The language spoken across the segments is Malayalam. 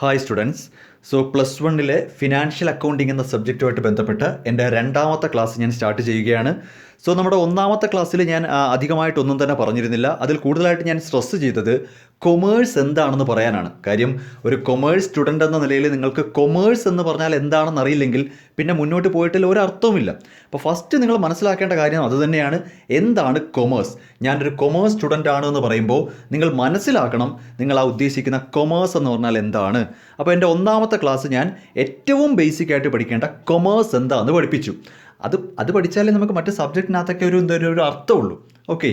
Hi students. സോ പ്ലസ് വണ്ണിലെ ഫിനാൻഷ്യൽ അക്കൗണ്ടിംഗ് എന്ന സബ്ജക്റ്റുമായിട്ട് ബന്ധപ്പെട്ട് എൻ്റെ രണ്ടാമത്തെ ക്ലാസ് ഞാൻ സ്റ്റാർട്ട് ചെയ്യുകയാണ്. സോ നമ്മുടെ ഒന്നാമത്തെ ക്ലാസ്സിൽ ഞാൻ അധികമായിട്ടൊന്നും തന്നെ പറഞ്ഞിരുന്നില്ല. അതിൽ കൂടുതലായിട്ട് ഞാൻ സ്ട്രെസ് ചെയ്തത് കൊമേഴ്സ് എന്താണെന്ന് പറയാനാണ്. കാര്യം ഒരു കൊമേഴ്സ് സ്റ്റുഡൻ്റ് എന്ന നിലയിൽ നിങ്ങൾക്ക് കൊമേഴ്സ് എന്ന് പറഞ്ഞാൽ എന്താണെന്ന് അറിയില്ലെങ്കിൽ പിന്നെ മുന്നോട്ട് പോയിട്ടില്ല ഒരർത്ഥവുമില്ല. അപ്പോൾ ഫസ്റ്റ് നിങ്ങൾ മനസ്സിലാക്കേണ്ട കാര്യം അതുതന്നെയാണ്, എന്താണ് കൊമേഴ്സ്. ഞാനൊരു കൊമേഴ്സ് സ്റ്റുഡൻ്റ് ആണ് എന്ന് പറയുമ്പോൾ നിങ്ങൾ മനസ്സിലാക്കണം നിങ്ങൾ ആ ഉദ്ദേശിക്കുന്ന കൊമേഴ്സ് എന്ന് പറഞ്ഞാൽ എന്താണ്. അപ്പോൾ എൻ്റെ ഒന്നാമത്തെ ക്ലാസ് ഞാൻ ഏറ്റവും ബേസിക് ആയിട്ട് പഠിക്കേണ്ട കൊമേഴ്സ് എന്താണെന്ന് പഠിപ്പിച്ചു. അത് പഠിച്ചാലേ നമുക്ക് മറ്റ് സബ്ജക്റ്റിനകത്തൊക്കെ ഒരു അർത്ഥമുള്ളൂ. ഓക്കെ,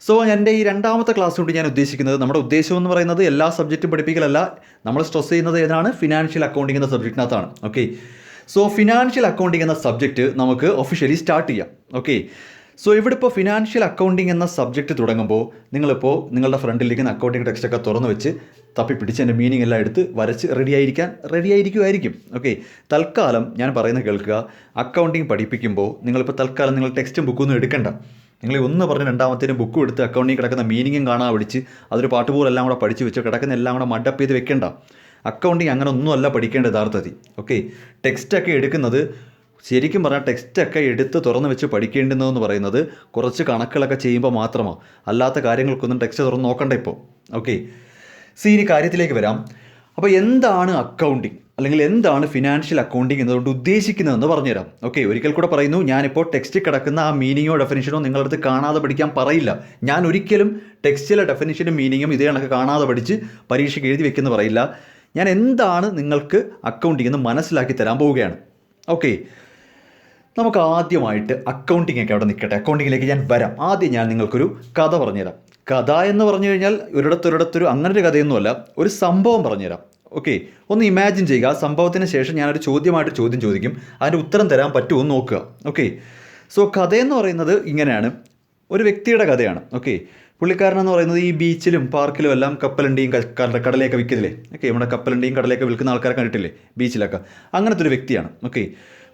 സോ എൻ്റെ ഈ രണ്ടാമത്തെ ക്ലാസ് കൊണ്ട് ഞാൻ ഉദ്ദേശിക്കുന്നത്, നമ്മുടെ ഉദ്ദേശം എന്ന് പറയുന്നത് എല്ലാ സബ്ജക്റ്റും പഠിപ്പിക്കലല്ല. നമ്മൾ സ്ട്രെസ് ചെയ്യുന്നത് ഏതാണ്? ഫിനാൻഷ്യൽ അക്കൗണ്ടിംഗ് എന്ന സബ്ജക്റ്റിനകത്താണ്. ഓക്കെ, സോ ഫിനാൻഷ്യൽ അക്കൗണ്ടിംഗ് എന്ന സബ്ജക്റ്റ് നമുക്ക് ഒഫീഷ്യലി സ്റ്റാർട്ട് ചെയ്യാം. ഓക്കെ, സോ ഇവിടെ ഇപ്പോൾ ഫിനാൻഷ്യൽ അക്കൗണ്ടിംഗ് എന്ന സബ്ജക്റ്റ് തുടങ്ങുമ്പോൾ നിങ്ങളിപ്പോൾ നിങ്ങളുടെ ഫ്രണ്ടിലിരിക്കുന്ന അക്കൗണ്ടിംഗ് ടെക്സ്റ്റൊക്കെ തുറന്ന് വെച്ച് തപ്പിപ്പിടിച്ച് എൻ്റെ മീനിങ് എല്ലാം എടുത്ത് വരച്ച് റെഡിയായിരിക്കുമായിരിക്കും. ഓക്കെ, തൽക്കാലം ഞാൻ പറയുന്നത് കേൾക്കുക. അക്കൗണ്ടിങ് പഠിപ്പിക്കുമ്പോൾ നിങ്ങളിപ്പോൾ തൽക്കാലം നിങ്ങൾ ടെക്സ്റ്റും ബുക്കൊന്നും എടുക്കണ്ട. നിങ്ങൾ ഒന്ന് പറഞ്ഞ് രണ്ടാമത്തേനും ബുക്കും എടുത്ത് അക്കൗണ്ടിങ് കിടക്കുന്ന മീനിങ്ങും കാണാൻ പഠിച്ച് അതൊരു പാട്ടുപോലെല്ലാം കൂടെ പഠിച്ച് വെച്ച് കിടക്കുന്ന എല്ലാം കൂടെ മഡപ്പ് ചെയ്ത് വെക്കേണ്ട. അക്കൗണ്ടിങ് അങ്ങനെ ഒന്നുമല്ല പഠിക്കേണ്ട യഥാർത്ഥത്തിൽ. ഓക്കെ, ടെക്സ്റ്റൊക്കെ എടുക്കുന്നത്, ശരിക്കും പറഞ്ഞാൽ ടെക്സ്റ്റൊക്കെ എടുത്ത് തുറന്ന് വെച്ച് പഠിക്കേണ്ടുന്നതെന്ന് പറയുന്നത് കുറച്ച് കണക്കുകളൊക്കെ ചെയ്യുമ്പോൾ മാത്രമാണ്. അല്ലാത്ത കാര്യങ്ങൾക്കൊന്നും ടെക്സ്റ്റ് തുറന്ന് നോക്കണ്ട ഇപ്പോൾ. ഓക്കെ, ഇനി കാര്യത്തിലേക്ക് വരാം. അപ്പോൾ എന്താണ് അക്കൗണ്ടിങ് അല്ലെങ്കിൽ എന്താണ് ഫിനാൻഷ്യൽ അക്കൗണ്ടിങ് എന്നതുകൊണ്ട് ഉദ്ദേശിക്കുന്നതെന്ന് പറഞ്ഞുതരാം. ഓക്കെ, ഒരിക്കൽ കൂടെ പറയുന്നു, ഞാനിപ്പോൾ ടെക്സ്റ്റിൽ കിടക്കുന്ന ആ മീനിങ്ങോ ഡെഫിനിഷനോ നിങ്ങളടുത്ത് കാണാതെ പഠിക്കാൻ പറയില്ല. ഞാൻ ഒരിക്കലും ടെക്സ്റ്റിലെ ഡെഫിനിഷനും മീനിങ്ങും ഇതേ കണക്ക് കാണാതെ പഠിച്ച് പരീക്ഷയ്ക്ക് എഴുതി വെക്കുമെന്ന് പറയില്ല. ഞാൻ എന്താണ് നിങ്ങൾക്ക് അക്കൗണ്ടിങ് എന്ന് മനസ്സിലാക്കി തരാൻ പോവുകയാണ്. ഓക്കെ, നമുക്ക് ആദ്യമായിട്ട് അക്കൗണ്ടിങ് ഒക്കെ അവിടെ നിൽക്കട്ടെ, അക്കൗണ്ടിങ്ങിലേക്ക് ഞാൻ വരാം. ആദ്യം ഞാൻ നിങ്ങൾക്കൊരു കഥ പറഞ്ഞുതരാം. കഥ എന്ന് പറഞ്ഞു കഴിഞ്ഞാൽ ഒരിടത്തൊരിടത്തൊരു അങ്ങനൊരു കഥയൊന്നുമല്ല, ഒരു സംഭവം പറഞ്ഞുതരാം. ഓക്കെ, ഒന്ന് ഇമാജിൻ ചെയ്യുക. ആ സംഭവത്തിന് ശേഷം ഞാനൊരു ചോദ്യമായിട്ട് ചോദ്യം ചോദിക്കും, അതിൻ്റെ ഉത്തരം തരാൻ പറ്റുമോ എന്ന് നോക്കുക. ഓക്കെ, സോ കഥയെന്ന് പറയുന്നത് ഇങ്ങനെയാണ്, ഒരു വ്യക്തിയുടെ കഥയാണ്. ഓക്കെ, പുള്ളിക്കാരനെന്ന് പറയുന്നത് ഈ ബീച്ചിലും പാർക്കിലും എല്ലാം കപ്പലണ്ടിയും കടലയൊക്കെ വിൽക്കുന്നില്ലേ. ഓക്കെ, നമ്മുടെ കപ്പലണ്ടിയും കടലയൊക്കെ വിൽക്കുന്ന ആൾക്കാരെ കണ്ടിട്ടില്ലേ ബീച്ചിലൊക്കെ, അങ്ങനത്തെ ഒരു വ്യക്തിയാണ്. ഓക്കെ,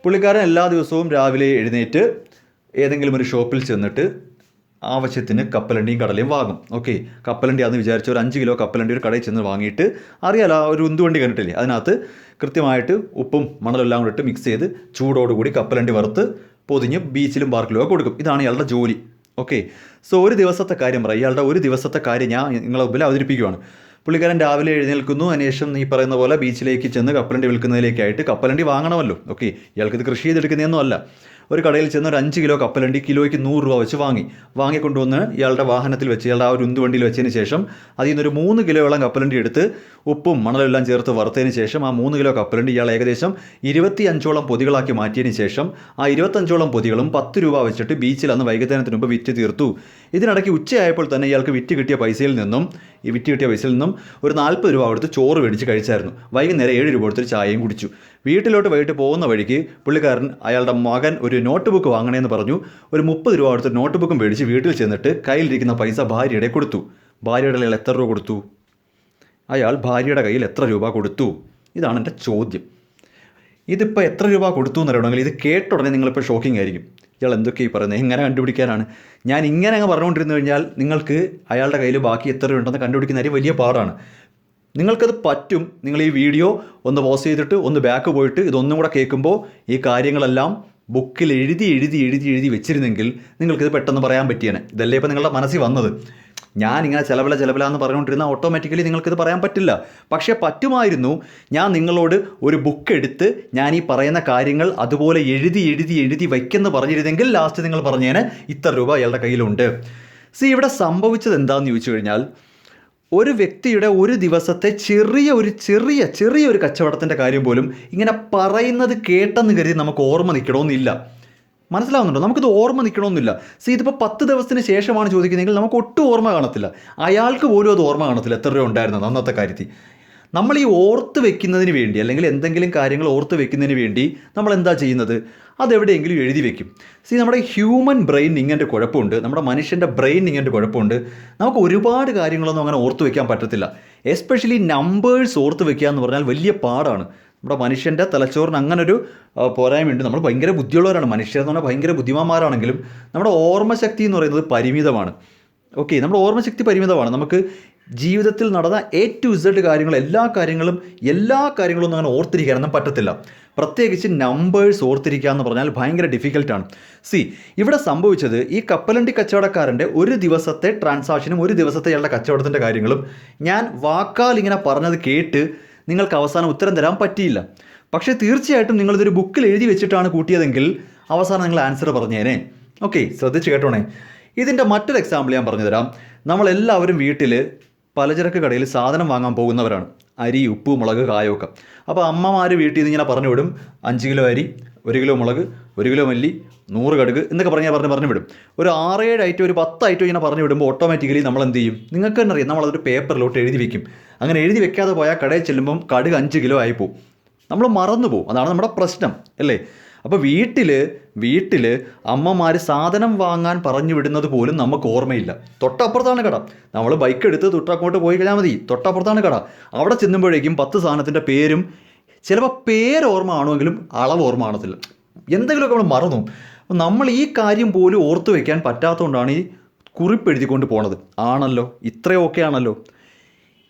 പുള്ളിക്കാരൻ എല്ലാ ദിവസവും രാവിലെ എഴുന്നേറ്റ് ഏതെങ്കിലും ഒരു ഷോപ്പിൽ ചെന്നിട്ട് ആവശ്യത്തിന് കപ്പലണ്ടിയും കടലയും വാങ്ങും. ഓക്കെ, കപ്പലണ്ടി ആണെന്ന് വിചാരിച്ച ഒരു 5 കിലോ കപ്പലണ്ടി ഒരു കടയിൽ ചെന്ന് വാങ്ങിയിട്ട്, അറിയാലോ ഒരു ഉന്തുവണ്ടി കണ്ടിട്ടില്ലേ, അതിനകത്ത് കൃത്യമായിട്ട് ഉപ്പും മണലെല്ലാം കൂടി ഇട്ട് മിക്സ് ചെയ്ത് ചൂടോടുകൂടി കപ്പലണ്ടി വറുത്ത് പൊതിഞ്ഞ് ബീച്ചിലും പാർക്കിലും ഒക്കെ കൊടുക്കും. ഇതാണ് ഇയാളുടെ ജോലി. ഓക്കെ, സോ ഒരു ദിവസത്തെ കാര്യം പറയാം. ഇയാളുടെ ഒരു ദിവസത്തെ കാര്യം ഞാൻ നിങ്ങളെ മുമ്പിൽ അവതരിപ്പിക്കുകയാണ്. പുള്ളിക്കാരൻ രാവിലെ എഴുന്നേൽക്കുന്നു, അതിനുശേഷം ഈ പറയുന്ന പോലെ ബീച്ചിലേക്ക് ചെന്ന് കപ്പലണ്ടി വിൽക്കുന്നതിലേക്കായിട്ട് കപ്പലണ്ടി വാങ്ങണമല്ലോ. ഓക്കെ, ഇയാൾക്കിത് കൃഷി ചെയ്തെടുക്കുന്നതൊന്നും അല്ല. ഒരു കടയിൽ ചെന്ന് ഒരു 5 കിലോ കപ്പലണ്ടി കിലോയ്ക്ക് 100 രൂപ വെച്ച് വാങ്ങിക്കൊണ്ടുവന്ന് ഇയാളുടെ വാഹനത്തിൽ വെച്ച്, ഇയാളുടെ ആ ഒരു ഉന്തുവണ്ടിയിൽ വെച്ചതിന് ശേഷം അതിൽ നിന്നൊരു 3 കിലോയോളം കപ്പലണ്ടി എടുത്ത് ഉപ്പും മണലെല്ലാം ചേർത്ത് വറുത്തതിന് ശേഷം ആ 3 കിലോ കപ്പലണ്ടി ഇയാൾ ഏകദേശം 25ഓളം പൊതികളാക്കി മാറ്റിയതിന് ശേം ആ 25ഓളം പൊതികളും 10 രൂപ വെച്ചിട്ട് ബീച്ചിൽ അന്ന് വൈകുന്നേരത്തിന് മുമ്പ് വിറ്റ് തീർത്തു. ഇതിനിടയ്ക്ക് ഉച്ചയായപ്പോൾ തന്നെ ഇയാൾക്ക് വിറ്റ് കിട്ടിയ പൈസയിൽ നിന്നും ഒരു 40 രൂപ കൊടുത്ത് ചോറ് മേടിച്ച് കഴിച്ചായിരുന്നു. വൈകുന്നേരം 7 രൂപ കൊടുത്തൊരു ചായയും കുടിച്ചു. വീട്ടിലോട്ട് വൈകിട്ട് പോകുന്ന വഴിക്ക് പുള്ളിക്കാരൻ അയാളുടെ മകൻ ഒരു നോട്ട് ബുക്ക് വാങ്ങണമെന്ന് പറഞ്ഞു. ഒരു 30 രൂപ കൊടുത്ത് നോട്ട് ബുക്കും മേടിച്ച് വീട്ടിൽ ചെന്നിട്ട് കയ്യിലിരിക്കുന്ന പൈസ ഭാര്യയുടെ കൊടുത്തു. ഭാര്യയുടെ കയ്യിൽ എത്ര രൂപ കൊടുത്തു? അയാൾ ഭാര്യയുടെ കയ്യിൽ എത്ര രൂപ കൊടുത്തു? ഇതാണ് എൻ്റെ ചോദ്യം. ഇതിപ്പോൾ എത്ര രൂപ കൊടുത്തു എന്നറിയണമെങ്കിൽ ഇത് കേട്ട ഉടനെ നിങ്ങളിപ്പോൾ ഷോക്കിംഗ് ആയിരിക്കും. ഇയാൾ എന്തൊക്കെയായി പറയുന്നത്, എങ്ങനെ കണ്ടുപിടിക്കാനാണ്? ഞാൻ ഇങ്ങനെ അങ്ങ് പറഞ്ഞുകൊണ്ടിരുന്നു കഴിഞ്ഞാൽ നിങ്ങൾക്ക് അയാളുടെ കയ്യിൽ ബാക്കി എത്ര ഉണ്ടെന്ന് കണ്ടുപിടിക്കുന്ന കാര്യം വലിയ പാടാണ്. നിങ്ങൾക്കത് പറ്റും. നിങ്ങൾ ഈ വീഡിയോ ഒന്ന് പോസ് ചെയ്തിട്ട് ഒന്ന് ബാക്ക് പോയിട്ട് ഇതൊന്നും കൂടെ കേൾക്കുമ്പോൾ ഈ കാര്യങ്ങളെല്ലാം ബുക്കിൽ എഴുതി വെച്ചിരുന്നെങ്കിൽ നിങ്ങൾക്കിത് പെട്ടെന്ന് പറയാൻ പറ്റിയാണ്. ഇതല്ലേ ഇപ്പോൾ നിങ്ങളുടെ മനസ്സിൽ വന്നത്. ഞാനിങ്ങനെ ചിലവില എന്ന് പറഞ്ഞുകൊണ്ടിരുന്ന ഓട്ടോമാറ്റിക്കലി നിങ്ങൾക്കിത് പറയാൻ പറ്റില്ല. പക്ഷേ പറ്റുമായിരുന്നു. ഞാൻ നിങ്ങളോട് ഒരു ബുക്ക് എടുത്ത് ഞാൻ ഈ പറയുന്ന കാര്യങ്ങൾ അതുപോലെ എഴുതി വയ്ക്കെന്ന് പറഞ്ഞിരുന്നെങ്കിൽ ലാസ്റ്റ് നിങ്ങൾ പറഞ്ഞേനെ ഇത്ര രൂപ അയാളുടെ കയ്യിലുണ്ട്. ഇവിടെ സംഭവിച്ചത് എന്താണെന്ന് ചോദിച്ചു കഴിഞ്ഞാൽ, ഒരു വ്യക്തിയുടെ ഒരു ദിവസത്തെ ചെറിയൊരു കച്ചവടത്തിൻ്റെ കാര്യം പോലും ഇങ്ങനെ പറയുന്നത് കേട്ടെന്ന് കരുതി നമുക്ക് ഓർമ്മ നിൽക്കണമെന്നില്ല. മനസ്സിലാവുന്നുണ്ടോ? നമുക്കിത് ഓർമ്മ നിൽക്കണമെന്നില്ല. ഇതിപ്പോൾ 10 ദിവസത്തിന് ശേഷമാണ് ചോദിക്കുന്നതെങ്കിൽ നമുക്ക് ഒട്ടും ഓർമ്മ കാണത്തില്ല. അയാൾക്ക് പോലും അത് ഓർമ്മ കാണത്തില്ല എത്ര രൂപ ഉണ്ടായിരുന്നത് അന്നത്തെ കാര്യത്തിൽ. നമ്മൾ ഈ ഓർത്ത് വെക്കുന്നതിന് വേണ്ടി അല്ലെങ്കിൽ എന്തെങ്കിലും കാര്യങ്ങൾ ഓർത്ത് വെക്കുന്നതിന് വേണ്ടി നമ്മൾ എന്താ ചെയ്യുന്നത്? അതെവിടെയെങ്കിലും എഴുതി വെക്കും. നമ്മുടെ ഹ്യൂമൻ ബ്രെയിൻ ഇങ്ങനത്തെ കുഴപ്പമുണ്ട്, നമ്മുടെ മനുഷ്യൻ്റെ ബ്രെയിൻ ഇങ്ങനത്തെ കുഴപ്പമുണ്ട്. നമുക്ക് ഒരുപാട് കാര്യങ്ങളൊന്നും അങ്ങനെ ഓർത്ത് വെക്കാൻ പറ്റത്തില്ല. എസ്പെഷ്യലി നമ്പേഴ്സ് ഓർത്ത് വെക്കുക എന്ന് പറഞ്ഞാൽ വലിയ പാടാണ്. നമ്മുടെ മനുഷ്യൻ്റെ തലച്ചോറിന് അങ്ങനൊരു പോരായ്മയുണ്ട്. നമ്മൾ ഭയങ്കര ബുദ്ധിയുള്ളവരാണ്. മനുഷ്യരെന്ന് പറഞ്ഞാൽ ഭയങ്കര ബുദ്ധിമാന്മാരാണെങ്കിലും നമ്മുടെ ഓർമ്മശക്തി എന്ന് പറയുന്നത് പരിമിതമാണ്. ഓക്കെ, നമ്മുടെ ഓർമ്മശക്തി പരിമിതമാണ്. നമുക്ക് ജീവിതത്തിൽ നടന്ന A to Z കാര്യങ്ങൾ എല്ലാ കാര്യങ്ങളും ഒന്നും അങ്ങനെ ഓർത്തിരിക്കാനൊന്നും പറ്റത്തില്ല. പ്രത്യേകിച്ച് നമ്പേഴ്സ് ഓർത്തിരിക്കുക എന്ന് പറഞ്ഞാൽ ഭയങ്കര ഡിഫിക്കൽട്ടാണ്. ഇവിടെ സംഭവിച്ചത് ഈ കപ്പലണ്ടി കച്ചവടക്കാരൻ്റെ ഒരു ദിവസത്തെ ട്രാൻസാക്ഷനും ഒരു ദിവസത്തെ അയാളുടെ കച്ചവടത്തിൻ്റെ കാര്യങ്ങളും ഞാൻ വാക്കാൽ ഇങ്ങനെ പറഞ്ഞത് കേട്ട് നിങ്ങൾക്ക് അവസാനം ഉത്തരം തരാൻ പറ്റിയില്ല. പക്ഷേ തീർച്ചയായിട്ടും നിങ്ങളിതൊരു ബുക്കിൽ എഴുതി വെച്ചിട്ടാണ് കൂട്ടിയതെങ്കിൽ അവസാനം നിങ്ങൾ ആൻസർ പറഞ്ഞേനെ. ഓക്കെ, ശ്രദ്ധിച്ച് കേട്ടോണേ. ഇതിൻ്റെ മറ്റൊരു എക്സാമ്പിൾ ഞാൻ പറഞ്ഞു തരാം. നമ്മളെല്ലാവരും വീട്ടിൽ പലചരക്ക് കടയിൽ സാധനം വാങ്ങാൻ പോകുന്നവരാണ്. അരി, ഉപ്പ്, മുളക്, കായമൊക്കെ. അപ്പോൾ അമ്മമാർ വീട്ടിൽ നിന്ന് ഇങ്ങനെ പറഞ്ഞു വിടും, 5 കിലോ അരി, 1 കിലോ മുളക്, 1 കിലോ മല്ലി, 100 കടുക് എന്നൊക്കെ പറഞ്ഞു വിടും. ഒരു 6-7 ഐറ്റം, ഒരു 10 ഐറ്റം ഇങ്ങനെ പറഞ്ഞു വിടുമ്പോൾ ഓട്ടോമാറ്റിക്കലി നമ്മൾ എന്ത് ചെയ്യും? നിങ്ങൾക്ക് തന്നെ അറിയാം, നമ്മളതൊരു പേപ്പറിലോട്ട് എഴുതി വെക്കും. അങ്ങനെ എഴുതി വെക്കാതെ പോയാൽ കടയിൽ ചെല്ലുമ്പം കടുക് 5 കിലോ ആയിപ്പോവും. നമ്മൾ മറന്നു പോകും. അതാണ് നമ്മുടെ പ്രശ്നം അല്ലേ? അപ്പോൾ വീട്ടിൽ അമ്മമാർ സാധനം വാങ്ങാൻ പറഞ്ഞു വിടുന്നത് പോലും നമുക്ക് ഓർമ്മയില്ല. തൊട്ടപ്പുറത്താണ് കട. നമ്മൾ ബൈക്ക് എടുത്ത് തൊട്ടങ്ങോട്ട് പോയി കഴിഞ്ഞാൽ മതി, തൊട്ടപ്പുറത്താണ് കട. അവിടെ ചെല്ലുമ്പോഴേക്കും 10 സാധനത്തിൻ്റെ പേരും ചിലപ്പോൾ പേര് ഓർമ്മ ആണെങ്കിലും അളവ് ഓർമ്മ കാണത്തില്ല. എന്തെങ്കിലുമൊക്കെ നമ്മൾ മറന്നു. നമ്മൾ ഈ കാര്യം പോലും ഓർത്തു വയ്ക്കാൻ പറ്റാത്തതുകൊണ്ടാണ് ഈ കുറിപ്പ് എഴുതിക്കൊണ്ട് പോണത്. ആണല്ലോ, ഇത്രയൊക്കെ ആണല്ലോ.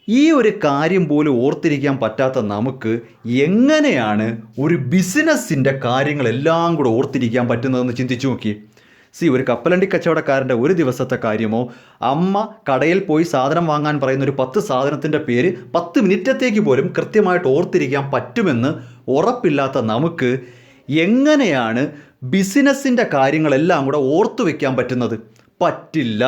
ഈ ഒരു കാര്യം പോലും ഓർത്തിരിക്കാൻ പറ്റാത്ത നമുക്ക് എങ്ങനെയാണ് ഒരു ബിസിനസ്സിൻ്റെ കാര്യങ്ങളെല്ലാം കൂടെ ഓർത്തിരിക്കാൻ പറ്റുന്നതെന്ന് ചിന്തിച്ചു നോക്കി. ഒരു കപ്പലണ്ടി കച്ചവടക്കാരൻ്റെ ഒരു ദിവസത്തെ കാര്യമോ, അമ്മ കടയിൽ പോയി സാധനം വാങ്ങാൻ പറയുന്ന ഒരു 10 സാധനത്തിൻ്റെ പേര് 10 മിനിറ്റത്തേക്ക് പോലും കൃത്യമായിട്ട് ഓർത്തിരിക്കാൻ പറ്റുമെന്ന് ഉറപ്പില്ലാത്ത നമുക്ക് എങ്ങനെയാണ് ബിസിനസ്സിൻ്റെ കാര്യങ്ങളെല്ലാം കൂടെ ഓർത്തു വയ്ക്കാൻ പറ്റുന്നത്? പറ്റില്ല.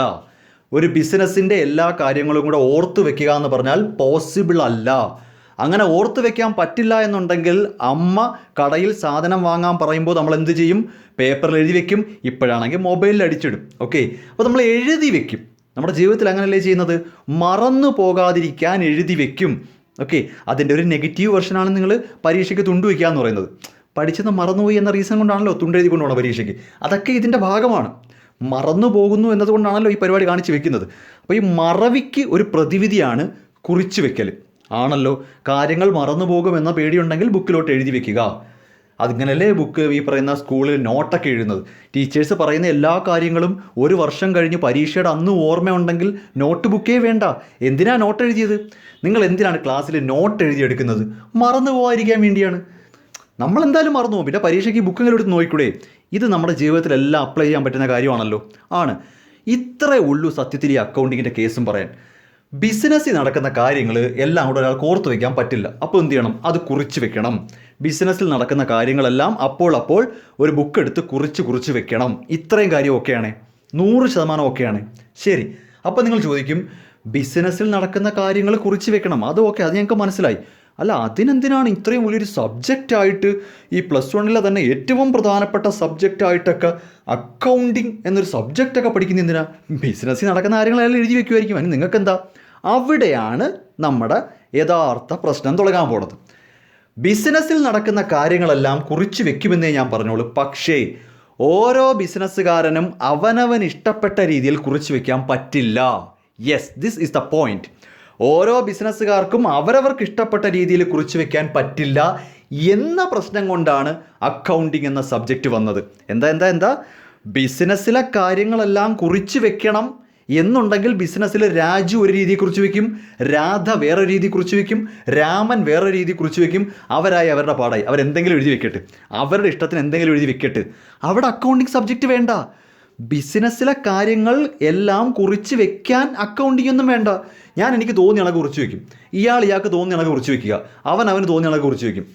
ഒരു ബിസിനസ്സിൻ്റെ എല്ലാ കാര്യങ്ങളും കൂടെ ഓർത്തു വെക്കുക എന്ന് പറഞ്ഞാൽ പോസിബിൾ അല്ല. അങ്ങനെ ഓർത്തു വെക്കാൻ പറ്റില്ല എന്നുണ്ടെങ്കിൽ അമ്മ കടയിൽ സാധനം വാങ്ങാൻ പറയുമ്പോൾ നമ്മൾ എന്ത് ചെയ്യും? പേപ്പറിൽ എഴുതി വെക്കും. ഇപ്പോഴാണെങ്കിൽ മൊബൈലിൽ അടിച്ചിടും. ഓക്കെ, അപ്പോൾ നമ്മൾ എഴുതി വെക്കും. നമ്മുടെ ജീവിതത്തിൽ അങ്ങനെയല്ലേ ചെയ്യുന്നത്? മറന്നു പോകാതിരിക്കാൻ എഴുതി വെക്കും. ഓക്കെ, അതിൻ്റെ ഒരു നെഗറ്റീവ് വെർഷനാണ് നിങ്ങൾ പരീക്ഷയ്ക്ക് തുണ്ടു വയ്ക്കുക എന്ന് പറയുന്നത്. പഠിച്ചത് മറന്നുപോയി എന്ന റീസൺ കൊണ്ടാണല്ലോ തുണ്ടെഴുതി കൊണ്ടുപോകണം പരീക്ഷയ്ക്ക്. അതൊക്കെ ഇതിൻ്റെ ഭാഗമാണ്. മറന്നു പോകുന്നു എന്നതുകൊണ്ടാണല്ലോ ഈ പരിപാടി കാണിച്ചു വെക്കുന്നത്. അപ്പോൾ ഈ മറവിക്ക് ഒരു പ്രതിവിധിയാണ് കുറിച്ചു വെക്കൽ. ആണല്ലോ, കാര്യങ്ങൾ മറന്നു പോകുമെന്ന പേടിയുണ്ടെങ്കിൽ ബുക്കിലോട്ട് എഴുതി വെക്കുക. അതിങ്ങനല്ലേ ബുക്ക് ഈ പറയുന്ന സ്കൂളിൽ നോട്ടൊക്കെ എഴുതുന്നത്. ടീച്ചേഴ്സ് പറയുന്ന എല്ലാ കാര്യങ്ങളും ഒരു വർഷം കഴിഞ്ഞ് പരീക്ഷയുടെ അന്ന് ഓർമ്മയുണ്ടെങ്കിൽ നോട്ട് ബുക്കേ വേണ്ട. എന്തിനാണ് നോട്ട് എഴുതിയത്? നിങ്ങൾ എന്തിനാണ് ക്ലാസ്സിൽ നോട്ട് എഴുതിയെടുക്കുന്നത്? മറന്നു പോകാതിരിക്കാൻ വേണ്ടിയാണ്. നമ്മളെന്തായാലും മറന്നു പോകും. പിന്നെ പരീക്ഷയ്ക്ക് ബുക്കെങ്കിലും എടുത്ത് നോക്കിക്കൂടെ? ഇത് നമ്മുടെ ജീവിതത്തിലെല്ലാം അപ്ലൈ ചെയ്യാൻ പറ്റുന്ന കാര്യമാണല്ലോ. ആണ്. ഇത്രേ ഉള്ളൂ സത്യത്തിൽ ഈ അക്കൗണ്ടിങ്ങിൻ്റെ കേസും പറയാൻ. ബിസിനസ്സിൽ നടക്കുന്ന കാര്യങ്ങൾ എല്ലാം കൂടെ ഒരാൾക്ക് ഓർത്ത് വയ്ക്കാൻ പറ്റില്ല. അപ്പോൾ എന്ത് ചെയ്യണം? അത് കുറിച്ച് വെക്കണം. ബിസിനസ്സിൽ നടക്കുന്ന കാര്യങ്ങളെല്ലാം അപ്പോൾ ഒരു ബുക്ക് എടുത്ത് കുറിച്ച് വെക്കണം. ഇത്രയും കാര്യം ഓക്കെയാണ്, 100% ഓക്കെയാണ്. ശരി, അപ്പോൾ നിങ്ങൾ ചോദിക്കും, ബിസിനസ്സിൽ നടക്കുന്ന കാര്യങ്ങൾ കുറിച്ച് വെക്കണം, അത് ഓക്കെ, അത് ഞങ്ങൾക്ക് മനസ്സിലായി. അല്ല, അതിനെന്തിനാണ് ഇത്രയും വലിയൊരു സബ്ജക്റ്റായിട്ട് ഈ +1 തന്നെ ഏറ്റവും പ്രധാനപ്പെട്ട സബ്ജക്റ്റായിട്ടൊക്കെ അക്കൗണ്ടിങ് എന്നൊരു സബ്ജക്റ്റൊക്കെ പഠിക്കുന്ന എന്തിനാ? ബിസിനസ്സിൽ നടക്കുന്ന കാര്യങ്ങളെല്ലാം എഴുതി വെക്കുമായിരിക്കും. അതിന് നിങ്ങൾക്ക് എന്താ? അവിടെയാണ് നമ്മുടെ യഥാർത്ഥ പ്രശ്നം തുടങ്ങാൻ പോണത്. ബിസിനസ്സിൽ നടക്കുന്ന കാര്യങ്ങളെല്ലാം കുറിച്ച് വെക്കുമെന്നേ ഞാൻ പറഞ്ഞോളൂ. പക്ഷേ ഓരോ ബിസിനസ്സുകാരനും അവനവൻ ഇഷ്ടപ്പെട്ട രീതിയിൽ കുറിച്ച് വെക്കാൻ പറ്റില്ല. Yes, this is the point. ഓരോ ബിസിനസ്സുകാർക്കും അവരവർക്ക് ഇഷ്ടപ്പെട്ട രീതിയിൽ കുറിച്ച് വെക്കാൻ പറ്റില്ല എന്ന പ്രശ്നം കൊണ്ടാണ് അക്കൗണ്ടിങ് എന്ന സബ്ജക്റ്റ് വന്നത്. എന്താ ബിസിനസ്സിലെ കാര്യങ്ങളെല്ലാം കുറിച്ച് വെക്കണം എന്നുണ്ടെങ്കിൽ ബിസിനസ്സിൽ രാജു ഒരു രീതി കുറിച്ച് വെക്കും, രാധ വേറെ രീതി കുറിച്ച് വെക്കും, രാമൻ വേറെ രീതി കുറിച്ച് വെക്കും. അവരായി അവരുടെ പാടായി, അവരെന്തെങ്കിലും എഴുതി വെക്കട്ടെ, അവരുടെ ഇഷ്ടത്തിന് എന്തെങ്കിലും എഴുതി വെക്കട്ടെ. അവിടെ അക്കൗണ്ടിങ് സബ്ജക്റ്റ് വേണ്ട. ബിസിനസ്സിലെ കാര്യങ്ങൾ എല്ലാം കുറിച്ച് വെക്കാൻ അക്കൗണ്ടിങ് ഒന്നും വേണ്ട. എനിക്ക് തോന്നിയ കണക്ക് കുറിച്ച് വെക്കും, ഇയാൾക്ക് തോന്നിയ കണക്ക് കുറിച്ച് വെക്കുക, അവന് തോന്നിയ കണക്ക് കുറിച്ച് വെക്കും.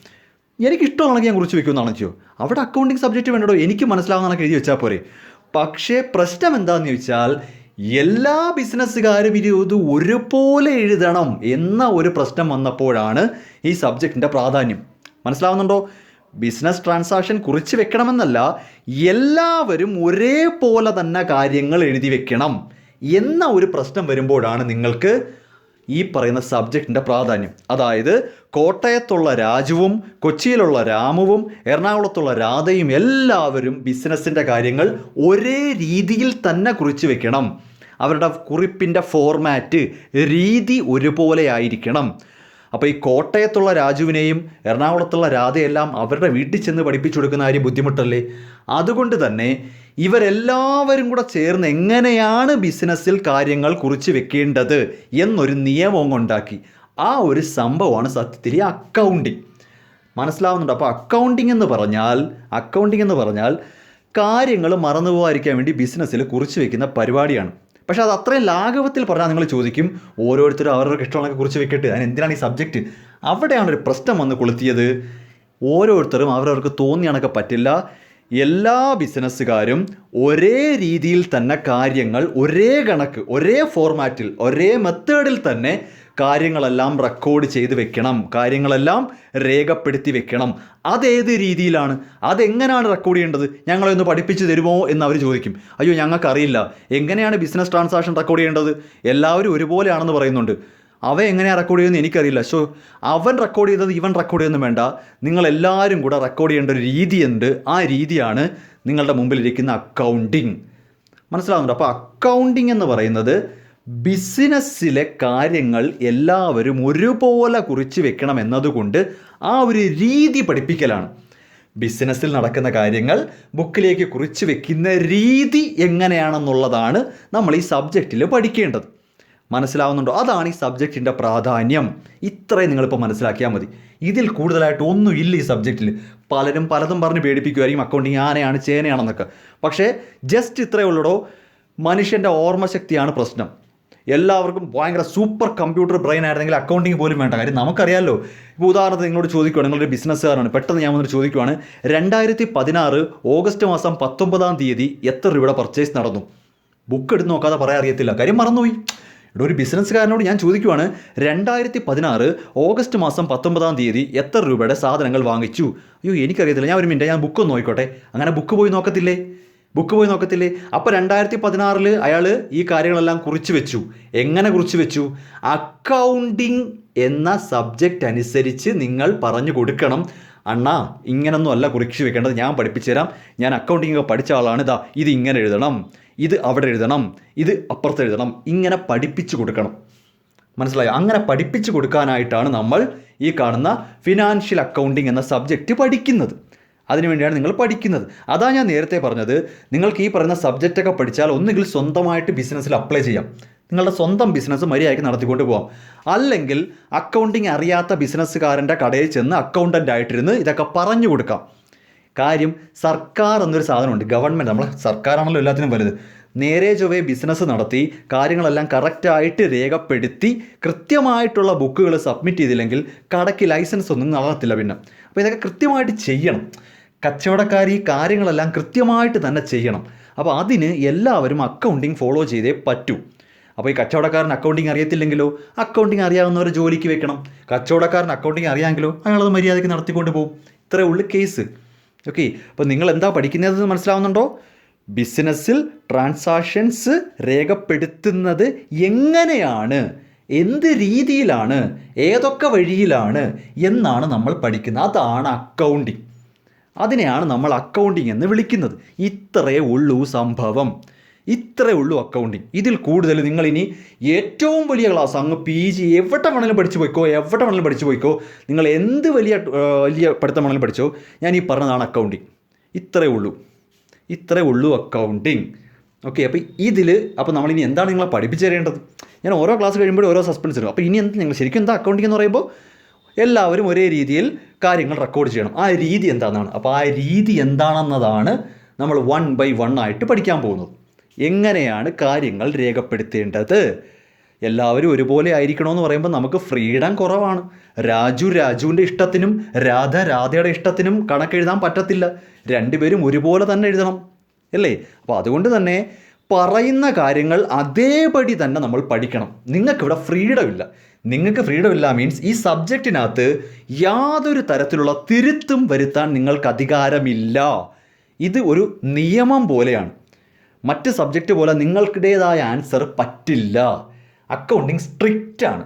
എനിക്കിഷ്ടമാണെങ്കിൽ ഞാൻ കുറിച്ച് വെക്കുമെന്നാണ് വെച്ചോ. അവിടെ അക്കൗണ്ടിങ് സബ്ജക്റ്റ് വേണ്ടോ, എനിക്ക് മനസ്സിലാവുന്ന കണക്ക് എഴുതി വെച്ചാൽ പോരെ. പക്ഷേ പ്രശ്നം എന്താണെന്ന് ചോദിച്ചാൽ എല്ലാ ബിസിനസ്സുകാരും ഇത് ഒരുപോലെ എഴുതണം എന്ന ഒരു പ്രശ്നം വന്നപ്പോഴാണ് ഈ സബ്ജക്റ്റിൻ്റെ പ്രാധാന്യം. മനസ്സിലാവുന്നുണ്ടോ? ബിസിനസ് ട്രാൻസാക്ഷൻ കുറിച്ച് വെക്കണമെന്നല്ല, എല്ലാവരും ഒരേപോലെ തന്നെ കാര്യങ്ങൾ എഴുതി വെക്കണം എന്ന ഒരു പ്രശ്നം വരുമ്പോഴാണ് നിങ്ങൾക്ക് ഈ പറയുന്ന സബ്ജക്റ്റിൻ്റെ പ്രാധാന്യം. അതായത് കോട്ടയത്തുള്ള രാജുവും കൊച്ചിയിലുള്ള രാമുവും എറണാകുളത്തുള്ള രാധയും എല്ലാവരും ബിസിനസ്സിൻ്റെ കാര്യങ്ങൾ ഒരേ രീതിയിൽ തന്നെ കുറിച്ച് വെക്കണം. അവരുടെ കുറിപ്പിൻ്റെ ഫോർമാറ്റ് രീതി ഒരുപോലെ ആയിരിക്കണം. അപ്പോൾ ഈ കോട്ടയത്തുള്ള രാജുവിനെയും എറണാകുളത്തുള്ള രാധയെല്ലാം അവരുടെ വീട്ടിൽ ചെന്ന് പഠിപ്പിച്ചു കൊടുക്കുന്ന കാര്യം ബുദ്ധിമുട്ടല്ലേ? അതുകൊണ്ട് തന്നെ ഇവരെല്ലാവരും കൂടെ ചേർന്ന് എങ്ങനെയാണ് ബിസിനസ്സിൽ കാര്യങ്ങൾ കുറിച്ച് വെക്കേണ്ടത് എന്നൊരു നിയമം ഉണ്ടാക്കി. ആ ഒരു സംഭവമാണ് സത്യത്തിൽ ഈ അക്കൗണ്ടിങ്. മനസ്സിലാവുന്നുണ്ട്? അപ്പോൾ അക്കൗണ്ടിങ് എന്ന് പറഞ്ഞാൽ കാര്യങ്ങൾ മറന്നു പോകാതിരിക്കാൻ വേണ്ടി ബിസിനസ്സിൽ കുറിച്ച് വെക്കുന്ന പരിപാടിയാണ്. പക്ഷേ അത് അത്രയും ലാഘവത്തിൽ പറഞ്ഞാൽ നിങ്ങൾ ചോദിക്കും, ഓരോരുത്തരും അവരവർക്ക് ഇഷ്ടമുള്ളതൊക്കെ കുറിച്ച് വെക്കട്ടെ, അതിന് എന്തിനാണ് ഈ സബ്ജക്റ്റ്? അവിടെയാണ് ഒരു പ്രശ്നം വന്ന് കൊളുത്തിയത്. ഓരോരുത്തരും അവരവർക്ക് തോന്നിയ കണക്ക് പറ്റില്ല. എല്ലാ ബിസിനസ്സുകാരും ഒരേ രീതിയിൽ തന്നെ കാര്യങ്ങൾ, ഒരേ കണക്ക്, ഒരേ ഫോർമാറ്റിൽ, ഒരേ മെത്തേഡിൽ തന്നെ കാര്യങ്ങളെല്ലാം റെക്കോർഡ് ചെയ്ത് വെക്കണം, കാര്യങ്ങളെല്ലാം രേഖപ്പെടുത്തി വെക്കണം. അതേത് രീതിയിലാണ്, അതെങ്ങനെയാണ് റെക്കോർഡ് ചെയ്യേണ്ടത്, ഞങ്ങളൊന്ന് പഠിപ്പിച്ച് തരുമോ എന്ന് അവർ ചോദിക്കും. അയ്യോ ഞങ്ങൾക്കറിയില്ല, എങ്ങനെയാണ് ബിസിനസ് ട്രാൻസാക്ഷൻ റെക്കോർഡ് ചെയ്യേണ്ടത്? എല്ലാവരും ഒരുപോലെയാണെന്ന് പറയുന്നുണ്ട്. അവ എങ്ങനെയാണ് റെക്കോർഡ് ചെയ്യുന്നത് എനിക്കറിയില്ല. അവൻ റെക്കോർഡ് ചെയ്തത് ഇവൻ റെക്കോർഡ് ചെയ്യുന്നു വേണ്ട, നിങ്ങളെല്ലാവരും കൂടെ റെക്കോർഡ് ചെയ്യേണ്ട ഒരു രീതിയുണ്ട്. ആ രീതിയാണ് നിങ്ങളുടെ മുമ്പിലിരിക്കുന്ന അക്കൗണ്ടിങ്. മനസ്സിലാവുന്നുണ്ട്? അപ്പോൾ അക്കൗണ്ടിങ് എന്ന് പറയുന്നത് ബിസിനസ്സിലെ കാര്യങ്ങൾ എല്ലാവരും ഒരുപോലെ കുറിച്ച് വെക്കണം എന്നതുകൊണ്ട് ആ ഒരു രീതി പഠിപ്പിക്കലാണ്. ബിസിനസ്സിൽ നടക്കുന്ന കാര്യങ്ങൾ ബുക്കിലേക്ക് കുറിച്ച് വെക്കുന്ന രീതി എങ്ങനെയാണെന്നുള്ളതാണ് നമ്മൾ ഈ സബ്ജക്റ്റിൽ പഠിക്കേണ്ടത്. മനസ്സിലാവുന്നുണ്ടോ? അതാണ് ഈ സബ്ജക്റ്റിൻ്റെ പ്രാധാന്യം. ഇത്രയും നിങ്ങളിപ്പോൾ മനസ്സിലാക്കിയാൽ മതി. ഇതിൽ കൂടുതലായിട്ട് ഒന്നും ഇല്ല ഈ സബ്ജക്റ്റിൽ. പലരും പലതും പറഞ്ഞ് പേടിപ്പിക്കുമായിരിക്കും, അക്കൗണ്ടിങ് ആനയാണ് ചേനയാണെന്നൊക്കെ. പക്ഷേ ജസ്റ്റ് ഇത്രയേ ഉള്ളൂടോ, മനുഷ്യൻ്റെ ഓർമ്മശക്തിയാണ് പ്രശ്നം. എല്ലാവർക്കും ഭയങ്കര സൂപ്പർ കമ്പ്യൂട്ടർ ബ്രെയിൻ ആയിരുന്നെങ്കിൽ അക്കൗണ്ടിങ് പോലും വേണ്ട. കാര്യം നമുക്കറിയാമല്ലോ. ഇപ്പോൾ ഉദാഹരണത്തിന് നിങ്ങളോട് ചോദിക്കുകയാണ്, നിങ്ങളൊരു ബിസിനസ്സുകാരാണ്, പെട്ടെന്ന് ഞാൻ വന്നിട്ട് ചോദിക്കുകയാണ്, 2016 ഓഗസ്റ്റ് മാസം 19-ാം തീയതി എത്ര രൂപയുടെ പർച്ചേസ് നടന്നു? ബുക്ക് എടുത്ത് നോക്കാതെ പറയാൻ അറിയത്തില്ല, കാര്യം മറന്നുപോയി. ഇവിടെ ഒരു ബിസിനസ്സുകാരനോട് ഞാൻ ചോദിക്കുവാണ്, 2016 ഓഗസ്റ്റ് മാസം 19-ാം തീയതി എത്ര രൂപയുടെ സാധനങ്ങൾ വാങ്ങിച്ചു? അയ്യോ എനിക്കറിയത്തില്ല, ഞാൻ ഒരു മിനിറ്റ്, ഞാൻ ബുക്ക് ഒന്ന് നോക്കിക്കോട്ടെ. അങ്ങനെ ബുക്ക് പോയി നോക്കത്തില്ലേ? അപ്പോൾ 2016 അയാൾ ഈ കാര്യങ്ങളെല്ലാം കുറിച്ച് വെച്ചു. എങ്ങനെ കുറിച്ച് വെച്ചു? അക്കൗണ്ടിങ് എന്ന സബ്ജക്റ്റ് അനുസരിച്ച് നിങ്ങൾ പറഞ്ഞു കൊടുക്കണം, അണ്ണാ ഇങ്ങനൊന്നും അല്ല കുറിച്ച് വെക്കേണ്ടത്, ഞാൻ പഠിപ്പിച്ചു തരാം, ഞാൻ അക്കൗണ്ടിങ് ഒക്കെ പഠിച്ച ആളാണ്, ഇതാ ഇത് ഇങ്ങനെ എഴുതണം, ഇത് അവിടെ എഴുതണം, ഇത് അപ്പുറത്ത് എഴുതണം, ഇങ്ങനെ പഠിപ്പിച്ചു കൊടുക്കണം. മനസ്സിലായോ? അങ്ങനെ പഠിപ്പിച്ചു കൊടുക്കാനായിട്ടാണ് നമ്മൾ ഈ കാണുന്ന ഫിനാൻഷ്യൽ അക്കൗണ്ടിങ് എന്ന സബ്ജക്റ്റ് പഠിക്കുന്നത്. അതിനുവേണ്ടിയാണ് നിങ്ങൾ പഠിക്കുന്നത്. അതാ ഞാൻ നേരത്തെ പറഞ്ഞത്, നിങ്ങൾക്ക് ഈ പറയുന്ന സബ്ജക്റ്റൊക്കെ പഠിച്ചാൽ ഒന്നുകിൽ സ്വന്തമായിട്ട് ബിസിനസ്സിൽ അപ്ലൈ ചെയ്യാം, നിങ്ങളുടെ സ്വന്തം ബിസിനസ് മര്യാദയ്ക്ക് നടത്തിക്കൊണ്ട് പോകാം. അല്ലെങ്കിൽ അക്കൗണ്ടിങ് അറിയാത്ത ബിസിനസ്സുകാരൻ്റെ കടയിൽ ചെന്ന് അക്കൗണ്ടൻ്റ് ആയിട്ടിരുന്ന് ഇതൊക്കെ പറഞ്ഞു കൊടുക്കാം. കാര്യം സർക്കാർ എന്നൊരു സാധനമുണ്ട്, ഗവൺമെൻറ്, നമ്മളെ സർക്കാരാണല്ലോ എല്ലാത്തിനും വലുത്. നേരെ ചൊവ്വേ ബിസിനസ് നടത്തി കാര്യങ്ങളെല്ലാം കറക്റ്റായിട്ട് രേഖപ്പെടുത്തി കൃത്യമായിട്ടുള്ള ബുക്കുകൾ സബ്മിറ്റ് ചെയ്തില്ലെങ്കിൽ കടയ്ക്ക് ലൈസൻസ് ഒന്നും നടത്തില്ല പിന്നെ. അപ്പോൾ ഇതൊക്കെ കൃത്യമായിട്ട് ചെയ്യണം. കച്ചവടക്കാർ ഈ കാര്യങ്ങളെല്ലാം കൃത്യമായിട്ട് തന്നെ ചെയ്യണം. അപ്പോൾ അതിന് എല്ലാവരും അക്കൗണ്ടിങ് ഫോളോ ചെയ്തേ പറ്റൂ. അപ്പോൾ ഈ കച്ചവടക്കാരൻ അക്കൗണ്ടിങ് അറിയത്തില്ലെങ്കിലോ, അക്കൗണ്ടിങ് അറിയാവുന്നവരെ ജോലിക്ക് വെക്കണം. കച്ചവടക്കാരൻ അക്കൗണ്ടിങ് അറിയാമെങ്കിലോ അയാളത് മര്യാദയ്ക്ക് നടത്തിക്കൊണ്ട് പോകും. ഇത്രയേ ഉള്ളൂ കേസ്. ഓക്കെ, അപ്പോൾ നിങ്ങൾ എന്താ പഠിക്കുന്നതെന്ന് മനസ്സിലാവുന്നുണ്ടോ? ബിസിനസ്സിൽ ട്രാൻസാക്ഷൻസ് രേഖപ്പെടുത്തുന്നത് എങ്ങനെയാണ്, എന്ത് രീതിയിലാണ്, ഏതൊക്കെ വഴിയിലാണ് എന്നാണ് നമ്മൾ പഠിക്കുന്നത്. അതാണ് അക്കൗണ്ടിങ്. അതിനെയാണ് നമ്മൾ അക്കൗണ്ടിങ് എന്ന് വിളിക്കുന്നത്. ഇത്രയേ ഉള്ളൂ സംഭവം, ഇത്രയേ ഉള്ളൂ അക്കൗണ്ടിങ്. ഇതിൽ കൂടുതൽ നിങ്ങളിനി ഏറ്റവും വലിയ ക്ലാസ് അങ്ങ് PG എവിടെ വേണമെങ്കിലും പഠിച്ചു പോയിക്കോ, നിങ്ങൾ എന്ത് വലിയ പഠിത്തം വേണമെങ്കിലും പഠിച്ചോ, ഞാൻ ഈ പറഞ്ഞതാണ് അക്കൗണ്ടിങ്. ഇത്രയേ ഉള്ളൂ അക്കൗണ്ടിങ്. ഓക്കെ, അപ്പോൾ നമ്മളിനി എന്താണ് നിങ്ങളെ പഠിപ്പിച്ചു തരേണ്ടത്? ഞാൻ ഓരോ ക്ലാസ് കഴിയുമ്പോഴും ഓരോ സസ്പെൻസ് ഇടും. അപ്പോൾ ഇനി നിങ്ങൾ ശരിക്കും എന്താ അക്കൗണ്ടിങ് എന്ന് പറയുമ്പോൾ എല്ലാവരും ഒരേ രീതിയിൽ കാര്യങ്ങൾ റെക്കോർഡ് ചെയ്യണം. ആ രീതി എന്താണെന്നാണ്. അപ്പോൾ ആ രീതി എന്താണെന്നതാണ് നമ്മൾ 1 by 1 ആയിട്ട് പഠിക്കാൻ പോകുന്നത്. എങ്ങനെയാണ് കാര്യങ്ങൾ രേഖപ്പെടുത്തേണ്ടത്? എല്ലാവരും ഒരുപോലെ ആയിരിക്കണമെന്ന് പറയുമ്പോൾ നമുക്ക് ഫ്രീഡം കുറവാണ്. രാജുവിൻ്റെ ഇഷ്ടത്തിനും രാധയുടെ ഇഷ്ടത്തിനും കണക്കെഴുതാൻ പറ്റത്തില്ല. രണ്ടുപേരും ഒരുപോലെ തന്നെ എഴുതണം അല്ലേ? അപ്പോൾ അതുകൊണ്ട് തന്നെ പറയുന്ന കാര്യങ്ങൾ അതേപടി തന്നെ നമ്മൾ പഠിക്കണം. നിങ്ങൾക്കിവിടെ ഫ്രീഡം ഇല്ല മീൻസ് ഈ സബ്ജക്റ്റിനകത്ത് യാതൊരു തരത്തിലുള്ള തിരുത്തും വരുത്താൻ നിങ്ങൾക്ക് അധികാരമില്ല. ഇത് ഒരു നിയമം പോലെയാണ്. മറ്റ് സബ്ജക്റ്റ് പോലെ നിങ്ങൾക്കിടേതായ ആൻസർ പറ്റില്ല. അക്കൗണ്ടിങ് സ്ട്രിക്റ്റ് ആണ്.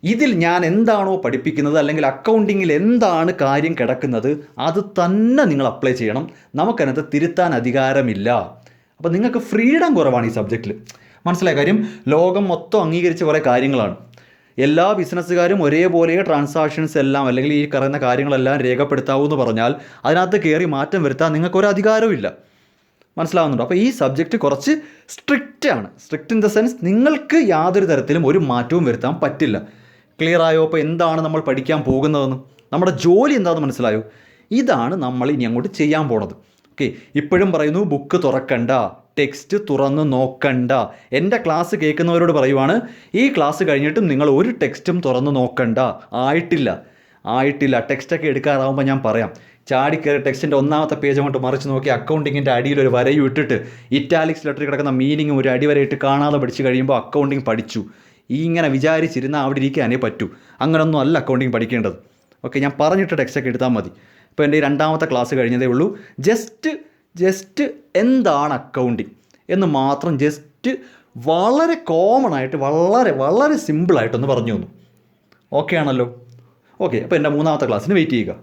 ഇതിൽ ഞാൻ എന്താണോ പഠിപ്പിക്കുന്നത് അല്ലെങ്കിൽ അക്കൗണ്ടിങ്ങിൽ എന്താണ് കാര്യം കിടക്കുന്നത് അത് തന്നെ നിങ്ങൾ അപ്ലൈ ചെയ്യണം. നമുക്കതിനകത്ത് തിരുത്താൻ അധികാരമില്ല. അപ്പോൾ നിങ്ങൾക്ക് ഫ്രീഡം കുറവാണ് ഈ സബ്ജക്റ്റിൽ. മനസ്സിലായ കാര്യം? ലോകം മൊത്തം അംഗീകരിച്ച കുറേ കാര്യങ്ങളാണ്. എല്ലാ ബിസിനസ്സുകാരും ഒരേപോലെ ട്രാൻസാക്ഷൻസ് എല്ലാം അല്ലെങ്കിൽ ഈ പറയുന്ന കാര്യങ്ങളെല്ലാം രേഖപ്പെടുത്താവൂ എന്ന് പറഞ്ഞാൽ അതിനകത്ത് കയറി മാറ്റം വരുത്താൻ നിങ്ങൾക്കൊരു അധികാരവും ഇല്ല. മനസ്സിലാവുന്നുണ്ടോ? അപ്പോൾ ഈ സബ്ജക്റ്റ് കുറച്ച് സ്ട്രിക്റ്റ് ആണ്. സ്ട്രിക്റ്റ് ഇൻ ദ സെൻസ് നിങ്ങൾക്ക് യാതൊരു തരത്തിലും ഒരു മാറ്റവും വരുത്താൻ പറ്റില്ല. ക്ലിയർ ആയോ? അപ്പോൾ എന്താണ് നമ്മൾ പഠിക്കാൻ പോകുന്നതെന്ന്, നമ്മുടെ ജോലി എന്താണെന്ന് മനസ്സിലായോ? ഇതാണ് നമ്മൾ ഇനി അങ്ങോട്ട് ചെയ്യാൻ പോണത്. ഓക്കെ, ഇപ്പോഴും പറയുന്നു ബുക്ക് തുറക്കണ്ട, ടെക്സ്റ്റ് തുറന്ന് നോക്കണ്ട. എൻ്റെ ക്ലാസ് കേൾക്കുന്നവരോട് പറയുവാണ്, ഈ ക്ലാസ് കഴിഞ്ഞിട്ടും നിങ്ങൾ ഒരു ടെക്സ്റ്റും തുറന്ന് നോക്കണ്ട. ആയിട്ടില്ല. ടെക്സ്റ്റൊക്കെ എടുക്കാറാവുമ്പോൾ ഞാൻ പറയാം. ചാടിക്കയറി ടെക്സ്റ്റിൻ്റെ ഒന്നാമത്തെ പേജ് അങ്ങോട്ട് മറിച്ച് നോക്കി അക്കൗണ്ടിങ്ങിൻ്റെ അടിയിൽ ഒരു വരയും ഇട്ടിട്ട് ഇറ്റാലിക്സ് ലെറ്ററിൽ കിടക്കുന്ന മീനിങ്ങും ഒരു അടിവരയിട്ട് കാണാതെ പഠിച്ച് കഴിയുമ്പോൾ അക്കൗണ്ടിങ് പഠിച്ചു. ഇങ്ങനെ വിചാരിച്ചിരുന്നാൽ അവിടെ ഇരിക്കാനേ പറ്റൂ. അങ്ങനൊന്നും അല്ല അക്കൗണ്ടിങ് പഠിക്കേണ്ടത്. ഓക്കെ, ഞാൻ പറഞ്ഞിട്ട് ടെക്സ്റ്റൊക്കെ എടുത്താൽ മതി. ഇപ്പോൾ എൻ്റെ ഈ രണ്ടാമത്തെ ക്ലാസ് കഴിഞ്ഞതേ ഉള്ളൂ. ജസ്റ്റ് എന്താണ് അക്കൗണ്ടിങ് എന്ന് മാത്രം വളരെ കോമൺ ആയിട്ട് വളരെ സിമ്പിളായിട്ടൊന്ന് പറഞ്ഞു തന്നു. ഓക്കെ ആണല്ലോ? ഓക്കെ, അപ്പോൾ എൻ്റെ മൂന്നാമത്തെ ക്ലാസ്സിന് വെയിറ്റ് ചെയ്യുക.